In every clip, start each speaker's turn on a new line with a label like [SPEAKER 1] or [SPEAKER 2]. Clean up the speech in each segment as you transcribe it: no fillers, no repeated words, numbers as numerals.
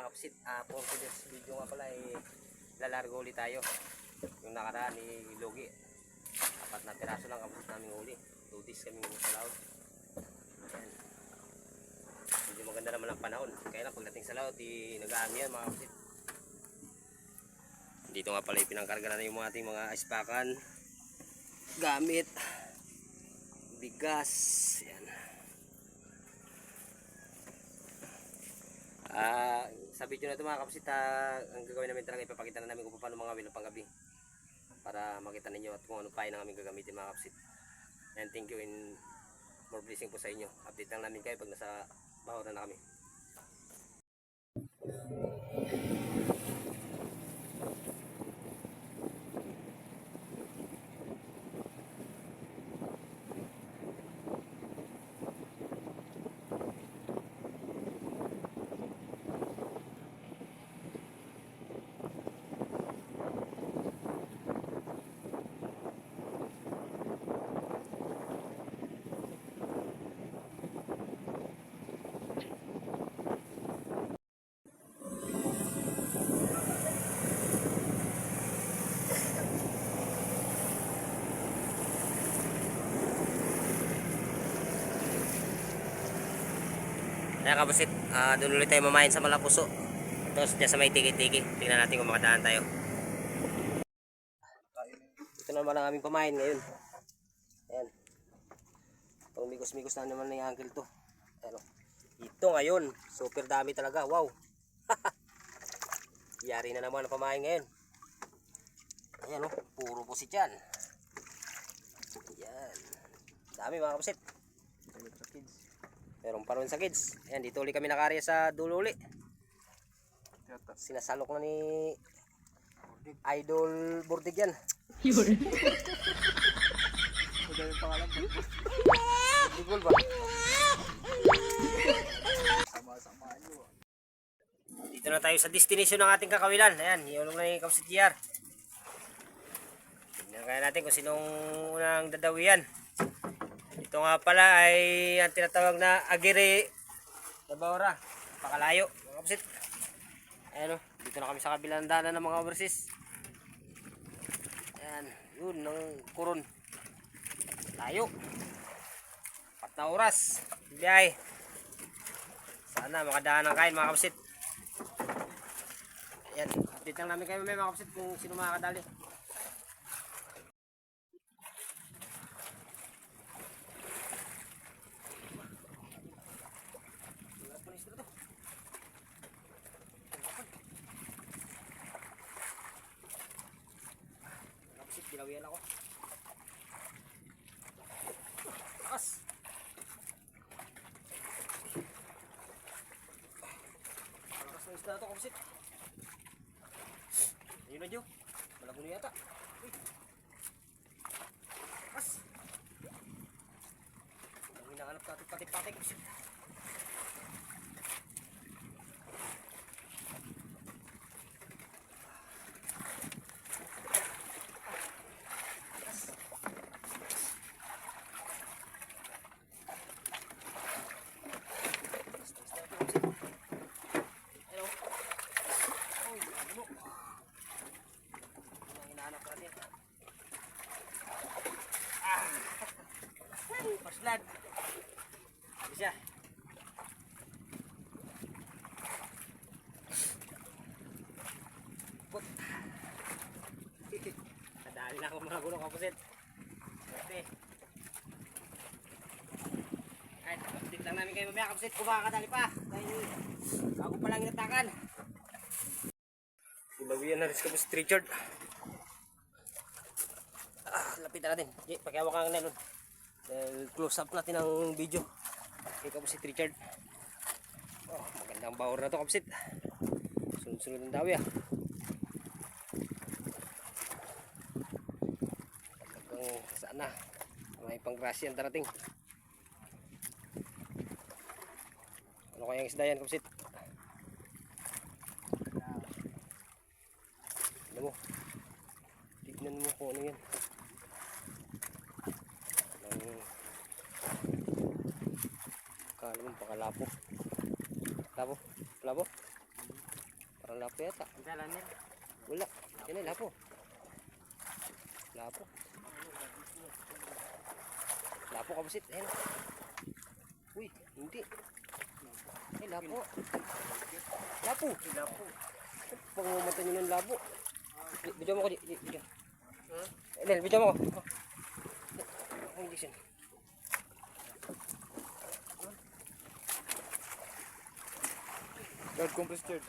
[SPEAKER 1] mga kapsit. For today's video nga pala lalargo ulit tayo. Yung nakaraan ni Logi, 4 na piraso lang kapsit namin uli. 2 days kami sa laot. Ayan. Hindi maganda naman ang panahon. Kaya lang pagdating sa laot nag-aami yan mga kapsit. Dito nga pala pinangkarga na yung ating mga ispakan, gamit, bigas. Yan. Sa video na ito mga kapsit, ang gagawin namin talaga ipapakita na namin kung paano mga wilong panggabi para makita ninyo at kung ano pa yung aming gagamitin mga kapsit. And thank you and more blessing po sa inyo. Update lang namin kayo pag nasa bahuran na kami. Kaya kabasit, doon ulit tayo mamahin sa Malapuso. Tapos dyan sa may tiki-tiki. Tingnan natin kung makadaan tayo. Ito naman ang aming pamahin ngayon. Ayan. Pang migos-migos na naman yung uncle to. Ayan, ito ngayon, super dami talaga. Wow. Yari na naman ang pamahin ngayon. Ayan puro pusit yan. Ayan. Dami mga kabasit. Meron pa rin sa kids. Ayan, dito ulit kami nakarya sa dulo ulit. Sinasalok na ni Idol Bordig yan. Yun. Sudah yung pangalan mo. Digol ba? Sama-sama nyo. Dito na tayo sa destination ng ating kakawilan. Ayan, yun na yung Kapsit GR. Tignan kaya natin kung sinong unang dadawi yan. Ito nga pala ay ang tinatawag na Agiri Tabora, Pakalayo mga kapsit. Ayan dito na kami sa kabilang daanan ng mga overseas. Ayan, yun ng Coron. Layo 4 na oras biyay. Sana makadaan ng kain mga kapsit. Ayan, update lang namin kayo mga kapsit kung sino makakadali. Pinawian ako. Lakas. Lakas ng isda ito, kapsit. Ayun na, Joe. Malago na yata. Uy. Lakas. Ang hinahanap natin pati-pati, kapsit. First blood. Sabi siya. Put. Nadali na ako mga gulong kapusit. Pwede. Kahit update lang namin kayo mamaya kapusit kung makakadali pa. Dahil bago pa lang inatakan. Ilawian na rin sa kapusit Richard. Lapitan natin. Pakiawak ang nylon. Close up natin ang video kay Kapsit Richard. Magandang bahor na to Kapsit. Sunod-sunod ng dawi talagang sana may panggrasya ang darating. Ano kayang isda yan Kapsit? Tignan mo kung ano yan. Kala mo pakalapo. Labo? Labo? Parang lapo yata. Wala. Yan ay lapo. Lapo. Lapo kabasit. Ayan. Uy, hindi. Ay, lapo. Lapo. Lapo. Pangumatan nyo ng labo. Video mo ko. Video. Lel, video mo ko. Ang injection.
[SPEAKER 2] God compressed.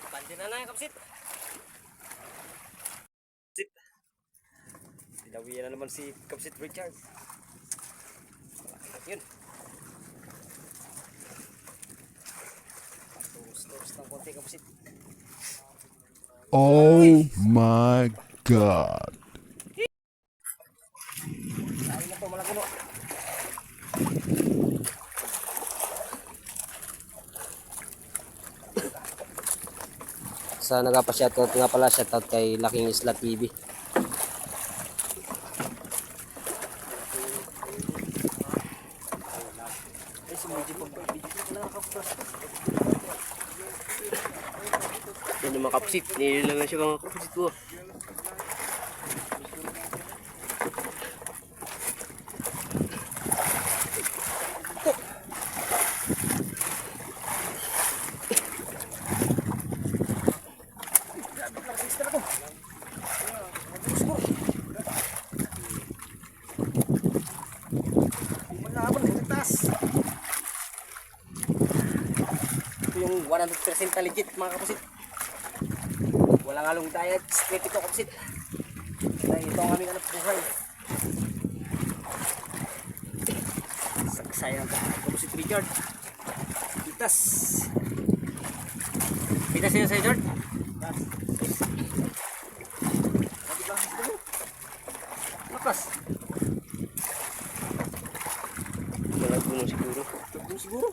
[SPEAKER 1] Pandi na na yung kapsit. Tinawian na naman si Kapsit Richard. Yun. Patus-tus ng konti kapsit.
[SPEAKER 3] Oh my God.
[SPEAKER 1] Sabi na to, malaguno. Sa nagpa-shoutout nga pala, shoutout kay Laking Isla TV. Yan yung mga kapsit, nililang na siya mga kapsit ko. Ito yung 100% legit mga kapsit. Walang halong diet, straight ito kapsit. Dahil ito ang aming anak buhay. Saksaya ang kapsit Richard. Pitas. Pitas yun sa'yo, George? Lakas. Walang puno siguro. Puno siguro.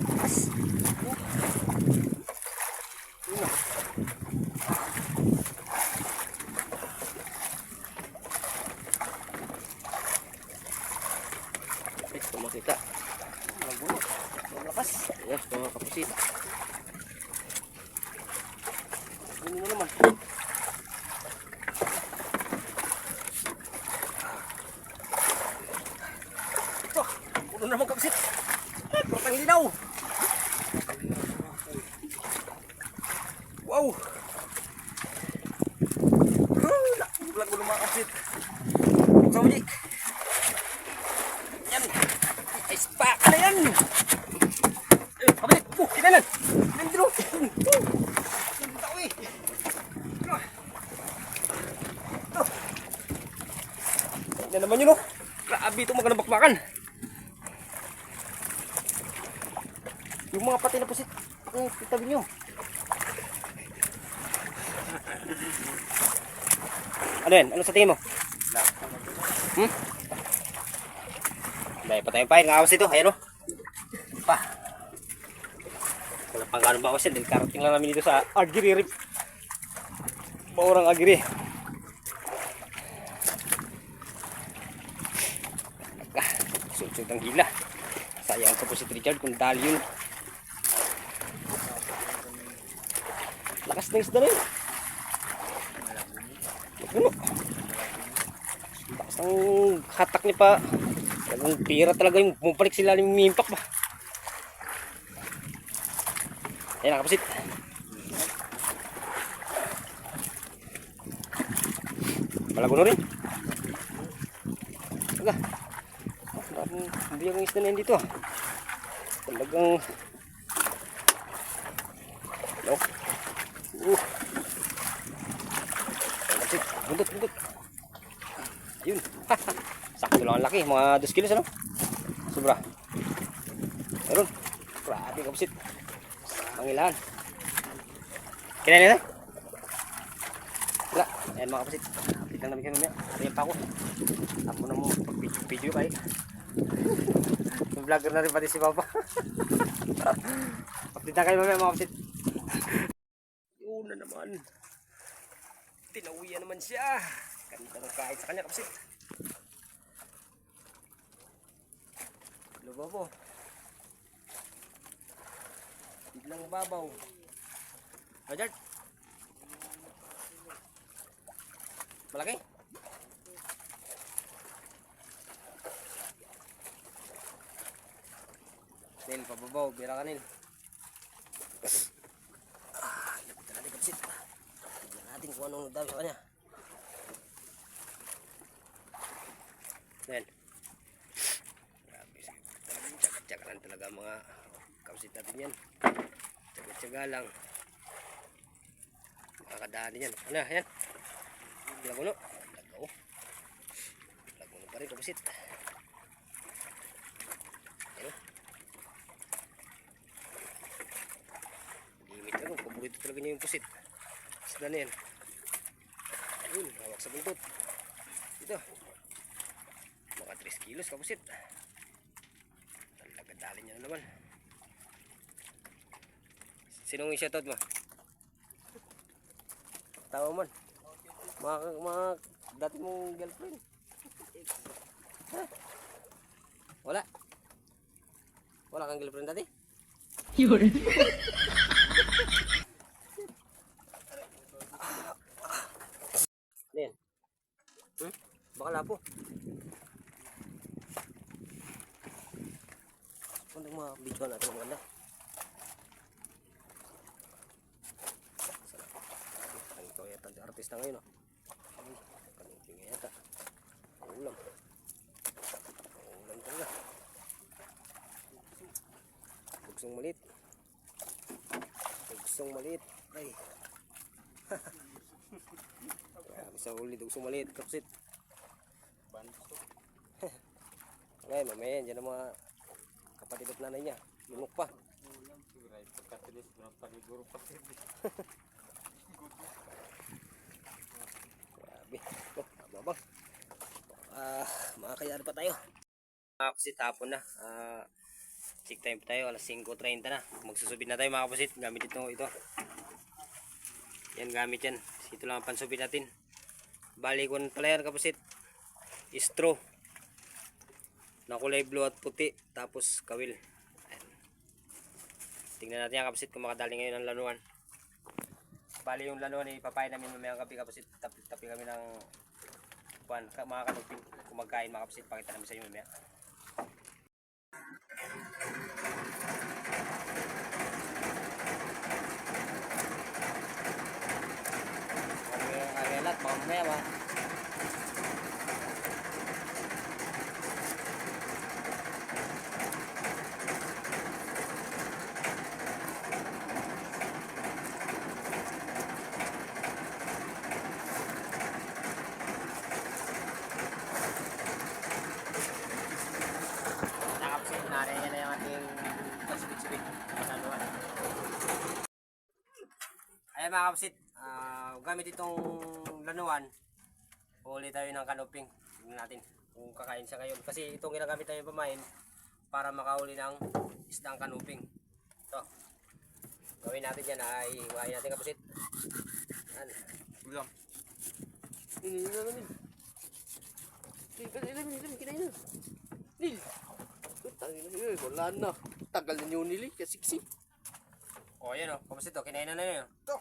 [SPEAKER 1] Lakas. Una. Ito makita. Walang puno. Walang lakas. Ayan, mga kapusit. Ini mo naman. Ito, puno naman kapsit. Portang ilaw. Wow. Lago ng mga kapsit. Buksan mo, Ji. Yan. Ay, spak na yan. Kapsit. Kinanan. Nandito. Nandito eh. Yan naman yun, oh. Grabe ito magandang yung mga pati na pusit. Itabi nyo. Ano yan? Ano sa tingin mo? Dahil patayin pa yun. Nakawas ito. Ayan, oh. Pa. Wala pang gano'ng bawas yan. Dahil karating lang namin dito sa Agiri Rip. Maurang Agiri. Sud-sud ang gila. Sayang sa po si Richard kung dali yun. Lakas na isda rin. Ano? Lakas ng hatak niya pa. Talagang pira talaga yung bumalik sila yung mimpak ba. Ayan ang kapasit. Malaguno rin. Aga. Grabe ang isda na yun dito ah. Talagang... Hello? Kapsit, bundot, bundot. Ayun. Sakto lang ang laki. Mga 2 kilos ano? Sobra. Meron. Grabe kapsit. Pangilahan. Kinain na? Wala. Ayan mga kapsit. Update lang namin kayo mamaya. Ariyan pa ako. Tapo na mo pag-video kayo. Yung vlogger na rin pati si Papa. Update na kayo mamaya mga kapsit. Yun na naman. Tinawian naman siya. Ganda ng kahit sa kanya kapsit. Lubo po. Biglang babaw. Ajart. Malaki? Nil, pababaw. Bira ka nil. Lapit natin kapsit. Tignan natin kung anong daw sa kanya. Yan. Grabe. Tsaga-tsaga lang talaga mga kapsit natin yan. Tsaga-tsaga lang. Makakadaan yan. Ano, yan. Laguno. Lagaw. Laguno pa rin kapsit. Ano? Limit lang. Paborito talaga niya yung pusit. Isda na yan. Ayun, hawak sa buntot. Dito. Mga 3 kilos kapusit. Talaga dali niya na naman. Sinong i-shoutout mo? Tawa man. Mga dati mong girlfriend. Ha? Wala? Wala kang girlfriend dati?
[SPEAKER 2] Yun.
[SPEAKER 1] Ano yan? Baka lapo. Kung mga video natin maganda. Ang ito yata ang artista ngayon. Kaniping yata. Ang ulam. Ang ulam talaga. Dugsong maliit. Dugsong maliit. Ay. Grabe sa huli. Dugsong maliit. Kapsit. Okay, mamaya dyan ang mga kapatid at nanay niya. Lunok pa. Grabe. Oh, abang. Makakayari pa tayo. Kasi tapon na. Check time pa tayo. Alas 5:30 na. Magsusubid na tayo mga kapusit. Gamit ito. Yan, gamit yan. Ito lang ang pansubid natin. Bali ko pala yan kapusit. Straw. Na kulay blue at puti. Tapos kawil. Ayan. Tingnan natin yan kapusit kung makadali ngayon ang lanuan. Bali yung lanuan ipapain namin mamayang gabi kapusit. Tapi kami ng mga kanupin. Kung magkain mga kapusit. Pakita namin sa inyo mamaya. Arelat mga mamaya ba. Nanay na yung ating pagsubit-subit masaluan. Ayan mga kapsit, gamit itong lanuan, huli tayo ng kanuping. Tignan natin kung kakain siya ngayon. Kasi itong ginagamit tayo pamain para makahuli ng isdang kanuping. Ito, gawin natin yan ay iwain natin kapsit. Yan. Ulam. Hindi na namin. Kinain na. Nil. Wala na. Tagal na nyo nili. Kasiksi. O yan o. Kamusta ito? Kinain na yun. Ito.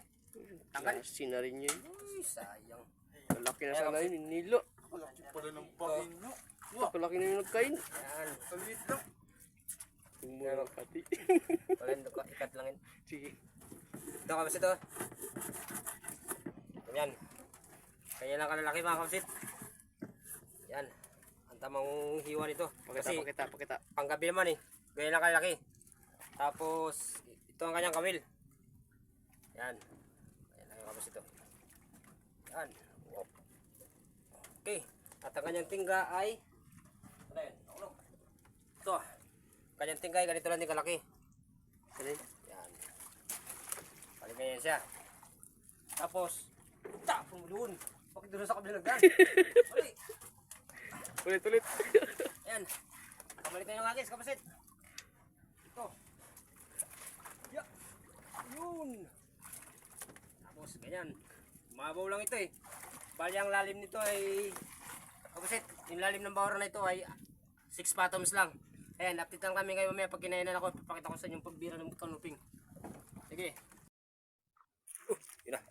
[SPEAKER 1] Tagal. Sina rin yun. Uy, sayang. Malaki na sana yun. Nilo.
[SPEAKER 4] Malaki pala ng pakin nyo.
[SPEAKER 1] Malaki na yung nagkain. Yan.
[SPEAKER 4] Salit lang.
[SPEAKER 1] Yung mga pati. Wala yung ikat lang yun. Sige. Ito kamusta ito. Yan. Kaya lang kalalaki mga kamusit. Yan. tamang hiwa nito. Kasi
[SPEAKER 2] Pakita.
[SPEAKER 1] panggabi naman eh. Gaya lang kalaki. Tapos, ito ang kanyang kawil. Yan. Ayan lang yung kapos ito. Yan. Wow. Okay. At ang kanyang tingga ay ano yun? Nakulog. Ito. Kanyang tingga ay ganito lang din kalaki. Yan. Paligay yan siya. Tapos, tapos mo doon. Bakit doon sa kabilang daan?
[SPEAKER 2] Ulit.
[SPEAKER 1] Ayan. Pamalit tayo ng agis, kapasit. Ito. Yeah. Yun. Tapos, ganyan. Mabaw lang ito eh. Bali ang lalim nito ay, kapasit, yung lalim ng bahura na ito ay 6 fathoms lang. Ayan, update lang kami kayo mamaya pag kinainan ako. Papakita ko sa inyo yung pagbira ng kanuping. Sige. Yun na.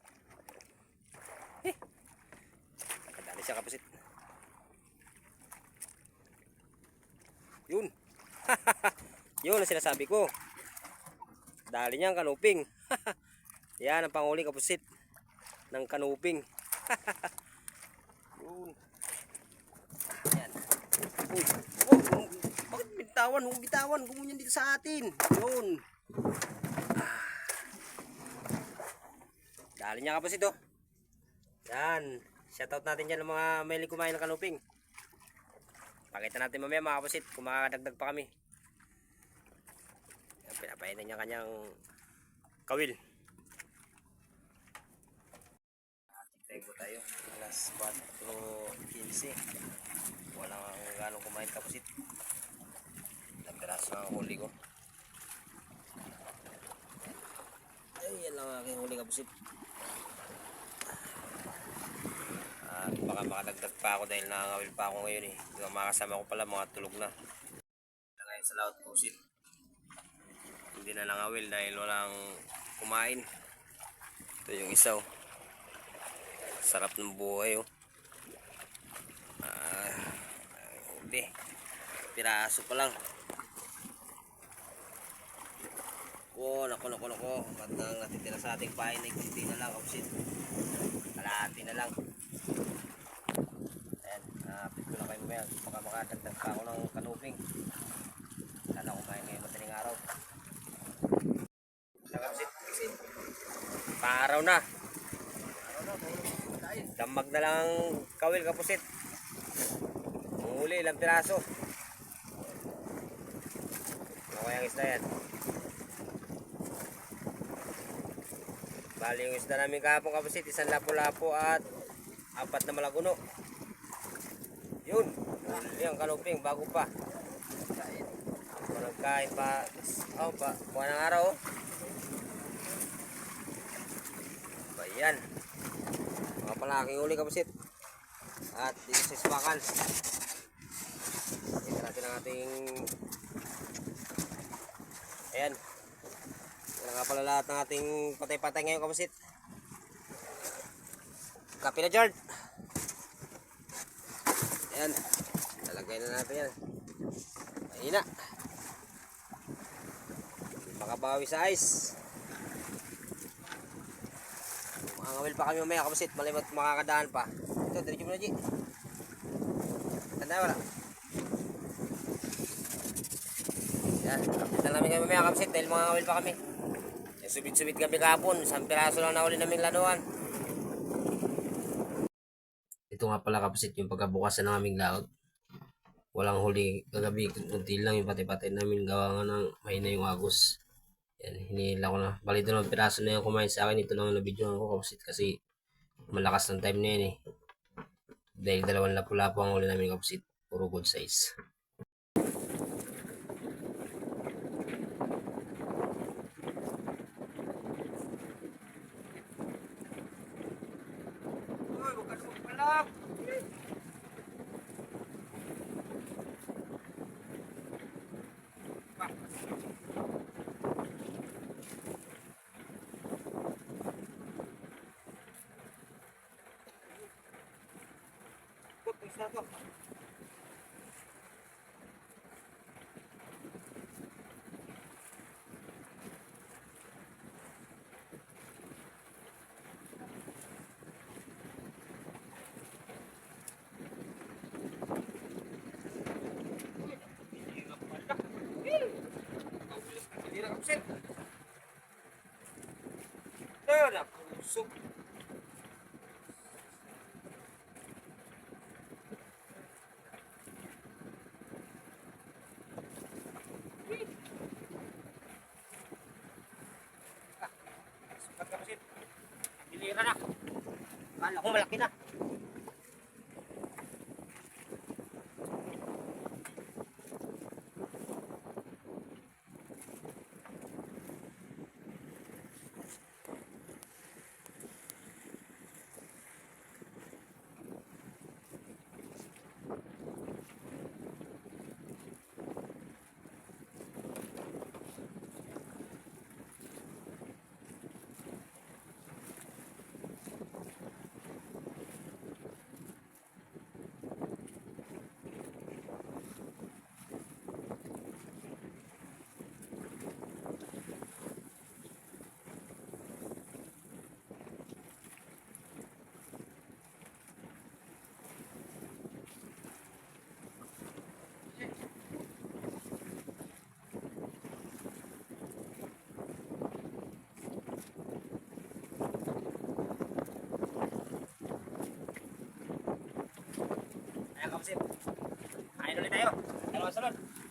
[SPEAKER 1] Nakadali siya, kapasit. Yun. Yun ang sinasabi ko. Dali niya ang kanuping. Yan ang panguli, kapusit ng kanuping. Yun. Yan. Uy. Oh, bakit bitawan? Huwag bitawan. Gumunyan dito sa atin. Yun. Dali niya, kapusit, oh. Yan. Shoutout natin dyan ng mga mahilig kumain ng kanuping. Pakita natin mamaya mga kapusit kung makakadagdag pa kami. Pinapainan niya kanyang kawil. Tigtay po tayo. Alas 4:15. Walang ganong kumain kapusit. Nagpiraso ang huli ko. Ay, yan lang ang aking huli kapusit. Baka makadagdag pa ako dahil nakangawil pa ako ngayon eh. Yung makasama ko pala mga tulog na. Ngayon sa laot pusit. Hindi na nangawil dahil walang kumain. Ito yung isaw. Sarap ng buhay oh. Hindi. Piraso pa lang. Oh, nako. Bandang natitira sa ating pain ay kunti na lang pusit. Kalahati na lang. Update ko lang kayo mamaya. Baka makadagdag pa ako ng kanuping. Sana kumain ngayon madaling araw. Paaraw na. Damag na lang ang kawil kapusit. Muli ilang piraso. Ano kayang isda yan? Bali yung isda namin kahapon kapusit. Isang lapo-lapo at 4 na malaguno. Yun, yung kanuping bago pa. Nagkain pa. Buwan ng araw. Bayan. Mga palaking uli kapusit. At dito sa ispakan. Ito natin ang ating ayan. Yan nga pala lahat ng ating patay-patay ngayon kapusit. Kapi na Jard. Ayan, lalagay na natin yan. Mahina. Makabawi sa ice. Makangawil pa kami mamaya kapusit. Malimot makakadaan pa. Ito, diretso mo na G. Tanda wala. Yan, kapit na namin kami mamaya kapusit dahil makangawil pa kami. Subit-subit kami kahapon. 1 piraso lang na uli naming lanuan. Ito nga pala kapusit yung pagkabukasan ng aming laot. Walang huli kagabi, kunti lang yung pati-pati namin gawa nga ng mahina yung agos. Yan, hinihila ko na. Bali doon ang piraso na yung kumain sa akin. Ito lang ang nabidyoan ko kapusit kasi malakas ng time na yan eh. Dahil 2 lapu-lapu ang huli namin kapusit. Puro good size. kapsit. Ayun, nakusog. Sukat kapsit. Dilira na. Kala ko malaki na. Ayan kapsit. Kain ulit tayo. Dalawa salon.